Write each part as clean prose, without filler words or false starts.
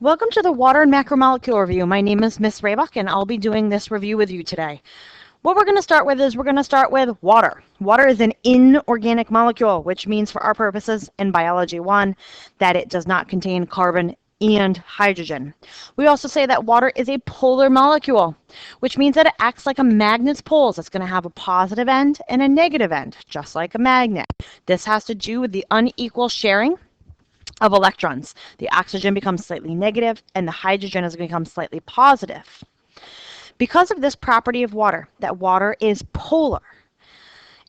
Welcome to the Water and Macromolecule Review. My name is Miss Raybuck, and I'll be doing this review with you today. What we're going to start with is water. Water is an inorganic molecule, which means for our purposes in Biology 1 that it does not contain carbon and hydrogen. We also say that water is a polar molecule, which means that it acts like a magnet's poles. It's going to have a positive end and a negative end, just like a magnet. This has to do with the unequal sharing of electrons. The oxygen becomes slightly negative and the hydrogen is going to become slightly positive. Because of this property of water, that water is polar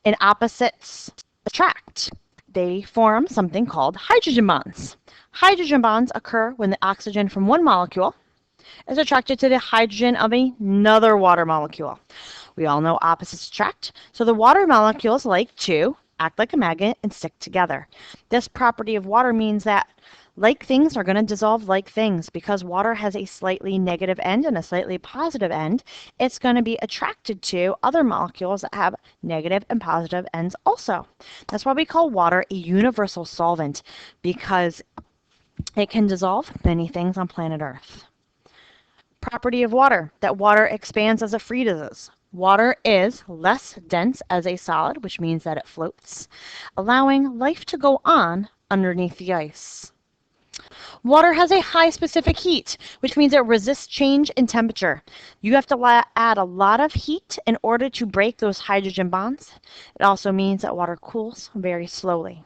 and opposites attract, they form something called hydrogen bonds. Hydrogen bonds occur when the oxygen from one molecule is attracted to the hydrogen of another water molecule. We all know opposites attract, so the water molecules like to act like a magnet and stick together. This property of water means that like things are going to dissolve like things. Because water has a slightly negative end and a slightly positive end, it's going to be attracted to other molecules that have negative and positive ends also. That's why we call water a universal solvent, because it can dissolve many things on planet Earth. Property of water, that water expands as it freezes. Water is less dense as a solid, which means that it floats, allowing life to go on underneath the ice. Water has a high specific heat, which means it resists change in temperature. You have to add a lot of heat in order to break those hydrogen bonds. It also means that water cools very slowly.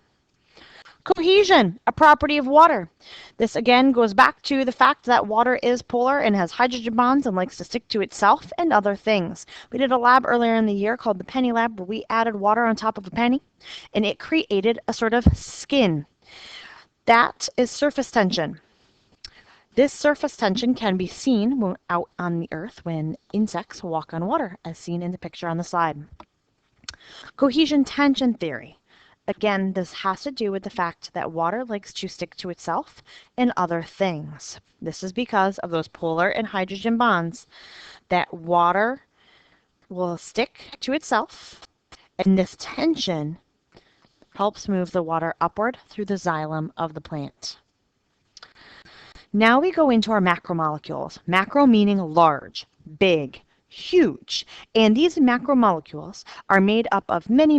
Cohesion, a property of water. This again goes back to the fact that water is polar and has hydrogen bonds and likes to stick to itself and other things. We did a lab earlier in the year called the penny lab, where we added water on top of a penny and it created a sort of skin. That is surface tension. This surface tension can be seen out on the earth when insects walk on water, as seen in the picture on the slide. Cohesion tension theory. Again, this has to do with the fact that water likes to stick to itself and other things. This is because of those polar and hydrogen bonds, that water will stick to itself, and this tension helps move the water upward through the xylem of the plant. Now we go into our macromolecules. Macro meaning large, big, huge. And these macromolecules are made up of many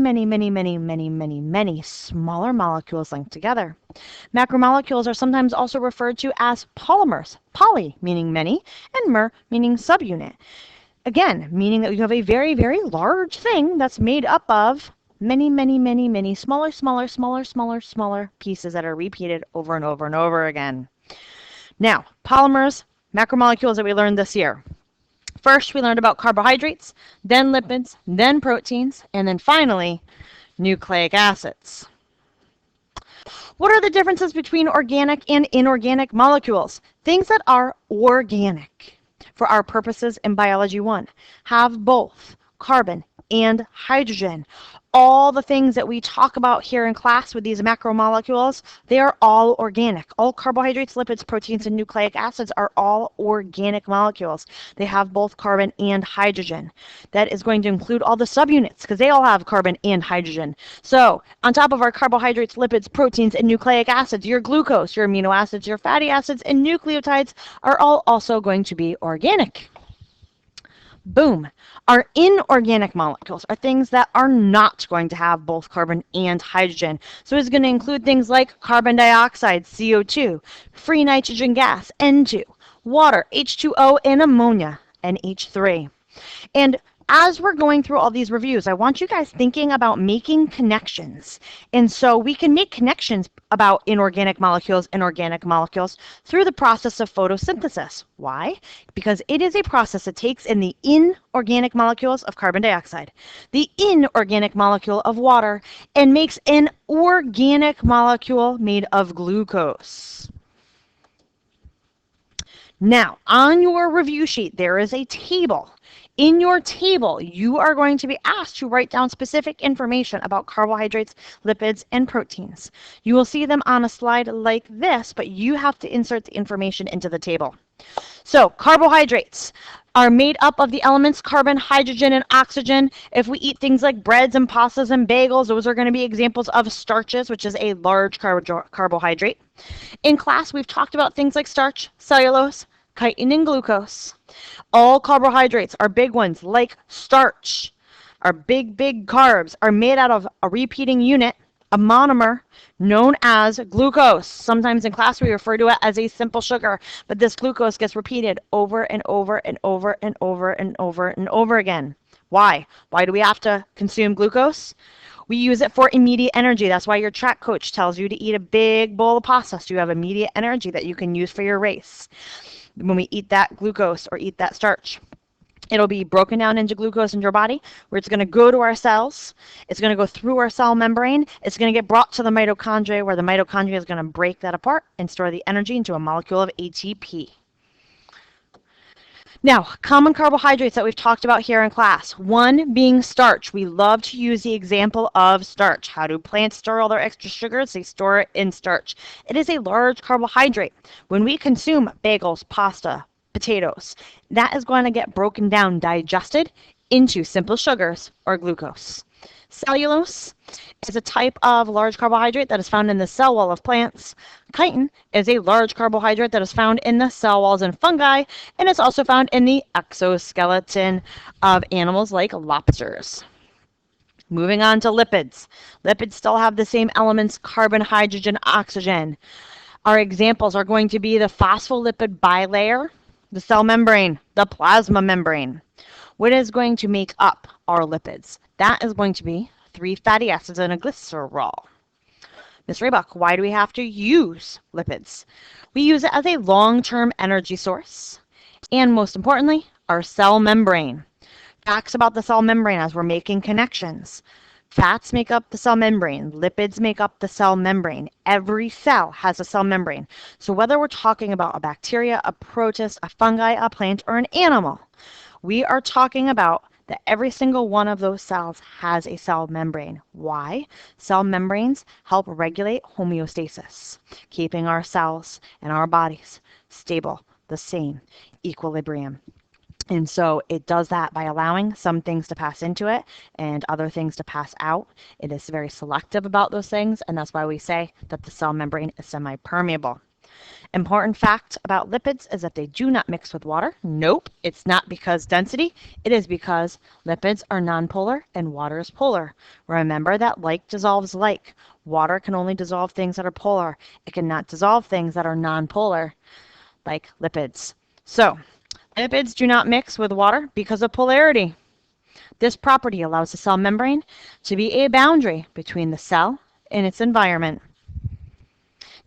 smaller molecules linked together. Macromolecules are sometimes also referred to as polymers. Poly meaning many and mer meaning subunit. Again, meaning that you have a very large thing that's made up of many smaller pieces that are repeated over and over again. Now, polymers, macromolecules that we learned this year. First, we learned about carbohydrates, then lipids, then proteins, and then finally, nucleic acids. What are the differences between organic and inorganic molecules? Things that are organic, for our purposes in Biology 1, have both carbon and hydrogen. All the things that we talk about here in class with these macromolecules, they are all organic. All carbohydrates, lipids, proteins, and nucleic acids are all organic molecules. They have both carbon and hydrogen. That is going to include all the subunits, because they all have carbon and hydrogen. So on top of our carbohydrates, lipids, proteins, and nucleic acids, your glucose, your amino acids, your fatty acids, and nucleotides are all also going to be organic. Boom. Our inorganic molecules are things that are not going to have both carbon and hydrogen. So it's going to include things like carbon dioxide, CO2, free nitrogen gas, N2, water, H2O, and ammonia, NH3. And as we're going through all these reviews, I want you guys thinking about making connections. And so we can make connections about inorganic molecules and organic molecules through the process of photosynthesis. Why? Because it is a process that takes in the inorganic molecules of carbon dioxide, the inorganic molecule of water, and makes an organic molecule made of glucose. Now, on your review sheet, there is a table. In your table, you are going to be asked to write down specific information about carbohydrates, lipids, and proteins. You will see them on a slide like this, but you have to insert the information into the table. So, carbohydrates. are made up of the elements carbon, hydrogen, and oxygen. If we eat things like breads and pastas and bagels, those are going to be examples of starches, which is a large carbohydrate. In class, we've talked about things like starch, cellulose, chitin, and glucose. All carbohydrates are big ones like starch. Our big carbs are made out of a repeating unit, a monomer, known as glucose. Sometimes in class we refer to it as a simple sugar, but this glucose gets repeated over and over and over and over and over and over again. Why? Why do we have to consume glucose? We use it for immediate energy. That's why your track coach tells you to eat a big bowl of pasta so you have immediate energy that you can use for your race. When we eat that glucose or eat that starch, it'll be broken down into glucose in your body, where it's going to go to our cells. It's going to go through our cell membrane. It's going to get brought to the mitochondria, where the mitochondria is going to break that apart and store the energy into a molecule of ATP. Now, common carbohydrates that we've talked about here in class. One being starch. We love to use the example of starch. How do plants store all their extra sugars? They store it in starch. It is a large carbohydrate. When we consume bagels, pasta, potatoes, that is going to get broken down, digested into simple sugars or glucose. Cellulose is a type of large carbohydrate that is found in the cell wall of plants. Chitin is a large carbohydrate that is found in the cell walls in fungi, and it's also found in the exoskeleton of animals like lobsters. Moving on to lipids. Lipids still have the same elements, carbon, hydrogen, oxygen. Our examples are going to be the phospholipid bilayer, the cell membrane, the plasma membrane. What is going to make up our lipids? That is going to be 3 fatty acids and a glycerol. Ms. Raybuck, why do we have to use lipids? We use it as a long-term energy source, and most importantly, our cell membrane. Facts about the cell membrane as we're making connections. Fats make up the cell membrane. Lipids make up the cell membrane. Every cell has a cell membrane. So whether we're talking about a bacteria, a protist, a fungi, a plant, or an animal, we are talking about that every single one of those cells has a cell membrane. Why? Cell membranes help regulate homeostasis, keeping our cells and our bodies stable, the same, equilibrium. And so it does that by allowing some things to pass into it and other things to pass out. It is very selective about those things, and that's why we say that the cell membrane is semi-permeable. Important fact about lipids is that they do not mix with water. Nope, it's not because density. It is because lipids are nonpolar and water is polar. Remember that like dissolves like. Water can only dissolve things that are polar. It cannot dissolve things that are nonpolar, like lipids. So, lipids do not mix with water because of polarity. This property allows the cell membrane to be a boundary between the cell and its environment.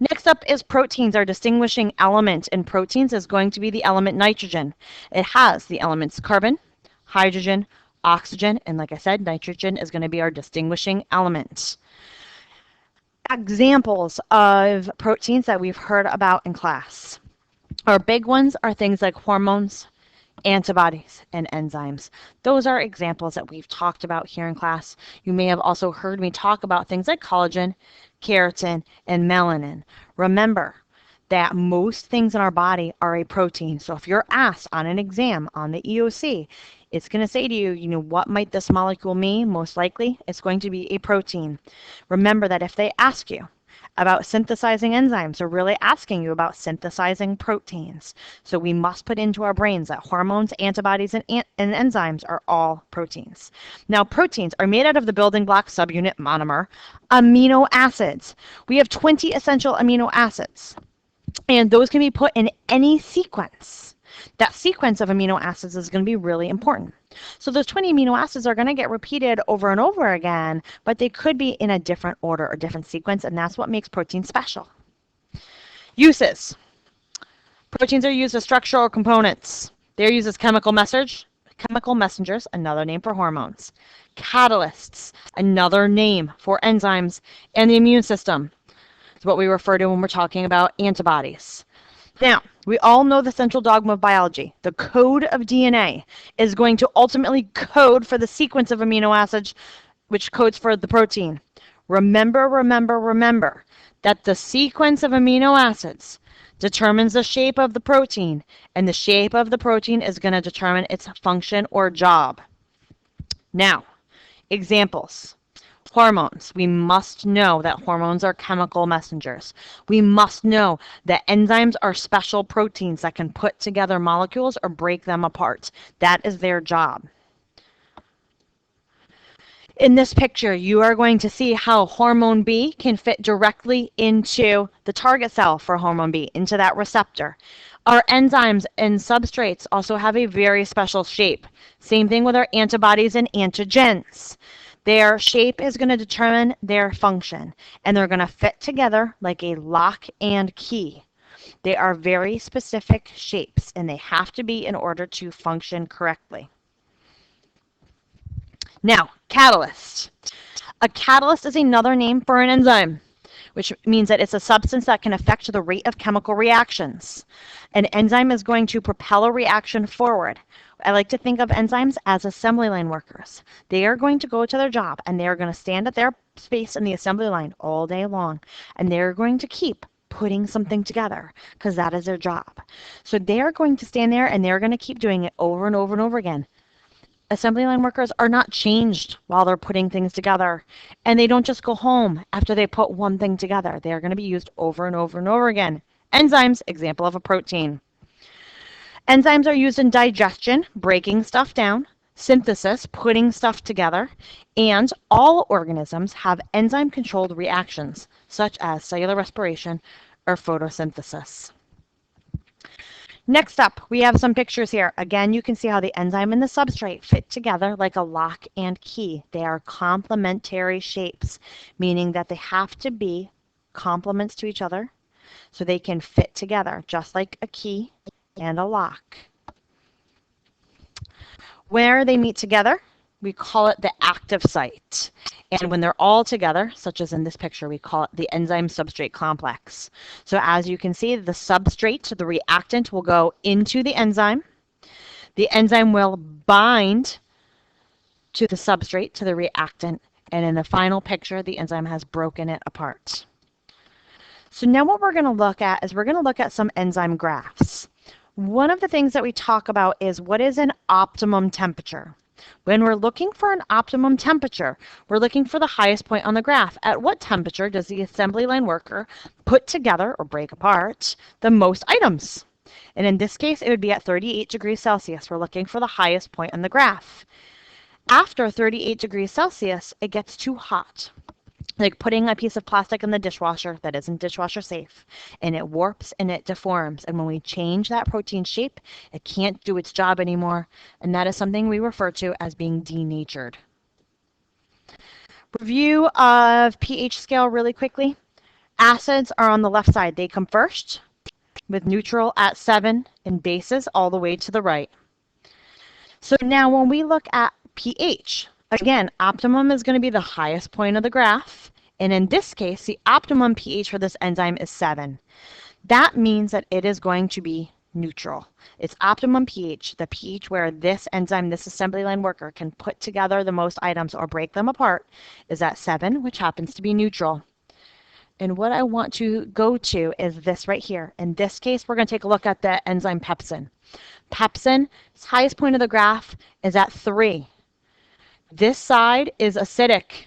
Next up is proteins. Our distinguishing element in proteins is going to be the element nitrogen. It has the elements carbon, hydrogen, oxygen, and like I said, nitrogen is going to be our distinguishing element. Examples of proteins that we've heard about in class. Our big ones are things like hormones, antibodies, and enzymes. Those are examples that we've talked about here in class. You may have also heard me talk about things like collagen, keratin, and melanin. Remember that most things in our body are a protein. So if you're asked on an exam on the EOC, it's going to say to you, what might this molecule mean? Most likely, it's going to be a protein. Remember that if they ask you about synthesizing enzymes, they're really asking you about synthesizing proteins. So we must put into our brains that hormones, antibodies, and enzymes are all proteins. Now, proteins are made out of the building block subunit monomer, amino acids. We have 20 essential amino acids, and those can be put in any sequence. That sequence of amino acids is going to be really important. So those 20 amino acids are going to get repeated over and over again, but they could be in a different order or different sequence, and that's what makes protein special. Uses. Proteins are used as structural components. They're used as chemical messengers, another name for hormones. Catalysts, another name for enzymes and the immune system. It's what we refer to when we're talking about antibodies. Now, we all know the central dogma of biology. The code of DNA is going to ultimately code for the sequence of amino acids, which codes for the protein. Remember that the sequence of amino acids determines the shape of the protein, and the shape of the protein is going to determine its function or job. Now, examples. Hormones. We must know that hormones are chemical messengers. We must know that enzymes are special proteins that can put together molecules or break them apart. That is their job. In this picture, you are going to see how hormone B can fit directly into the target cell for hormone B, into that receptor. Our enzymes and substrates also have a very special shape. Same thing with our antibodies and antigens. Their shape is going to determine their function, and they're going to fit together like a lock and key. They are very specific shapes, and they have to be in order to function correctly. Now, catalyst. A catalyst is another name for an enzyme, which means that it's a substance that can affect the rate of chemical reactions. An enzyme is going to propel a reaction forward. I like to think of enzymes as assembly line workers. They are going to go to their job, and they are going to stand at their space in the assembly line all day long, and they're going to keep putting something together because that is their job. So they are going to stand there, and they're going to keep doing it over and over and over again. Assembly line workers are not changed while they're putting things together, and they don't just go home after they put one thing together. They are going to be used over and over and over again. Enzymes, example of a protein. Enzymes are used in digestion, breaking stuff down, synthesis, putting stuff together, and all organisms have enzyme-controlled reactions, such as cellular respiration or photosynthesis. Next up, we have some pictures here. Again, you can see how the enzyme and the substrate fit together like a lock and key. They are complementary shapes, meaning that they have to be complements to each other so they can fit together, just like a key and a lock. Where they meet together, we call it the active site. And when they're all together, such as in this picture, we call it the enzyme substrate complex. So as you can see, the substrate, the reactant, will go into the enzyme. The enzyme will bind to the substrate, to the reactant, and in the final picture, the enzyme has broken it apart. So now what we're going to look at is we're going to look at some enzyme graphs. One of the things that we talk about is what is an optimum temperature. When we're looking for an optimum temperature, we're looking for the highest point on the graph. At what temperature does the assembly line worker put together or break apart the most items? And in this case, it would be at 38 degrees Celsius. We're looking for the highest point on the graph. After 38 degrees Celsius, it gets too hot. Like putting a piece of plastic in the dishwasher that isn't dishwasher safe, and it warps and it deforms. And when we change that protein shape, it can't do its job anymore, and that is something we refer to as being denatured. Review of pH scale really quickly. Acids are on the left side. They come first, with neutral at 7 and bases all the way to the right. So now when we look at pH, again, optimum is going to be the highest point of the graph. And in this case, the optimum pH for this enzyme is 7. That means that it is going to be neutral. Its optimum pH, the pH where this enzyme, this assembly line worker, can put together the most items or break them apart, is at 7, which happens to be neutral. And what I want to go to is this right here. In this case, we're going to take a look at the enzyme pepsin. Pepsin, its highest point of the graph is at 3. This side is acidic.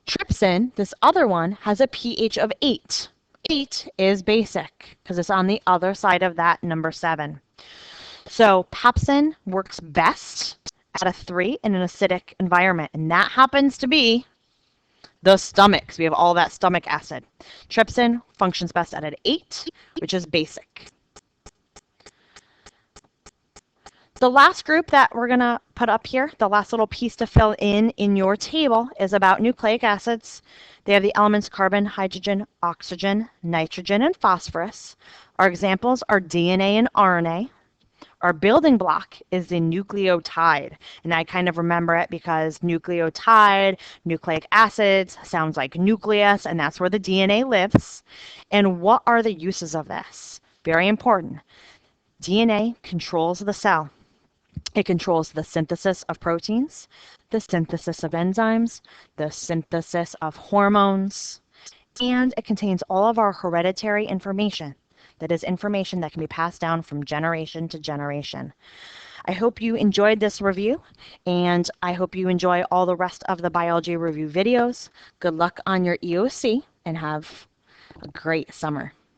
Trypsin, this other one, has a pH of 8. 8 is basic because it's on the other side of that number 7. So pepsin works best at a 3 in an acidic environment, and that happens to be the stomach, because we have all that stomach acid. Trypsin functions best at an 8, which is basic. The last group that we're going to put up here, the last little piece to fill in your table, is about nucleic acids. They have the elements carbon, hydrogen, oxygen, nitrogen, and phosphorus. Our examples are DNA and RNA. Our building block is the nucleotide, and I kind of remember it because nucleotide, nucleic acids, sounds like nucleus, and that's where the DNA lives. And what are the uses of this? Very important. DNA controls the cell. It controls the synthesis of proteins, the synthesis of enzymes, the synthesis of hormones. and it contains all of our hereditary information. That is information that can be passed down from generation to generation. I hope you enjoyed this review, and I hope you enjoy all the rest of the biology review videos. Good luck on your EOC, and have a great summer.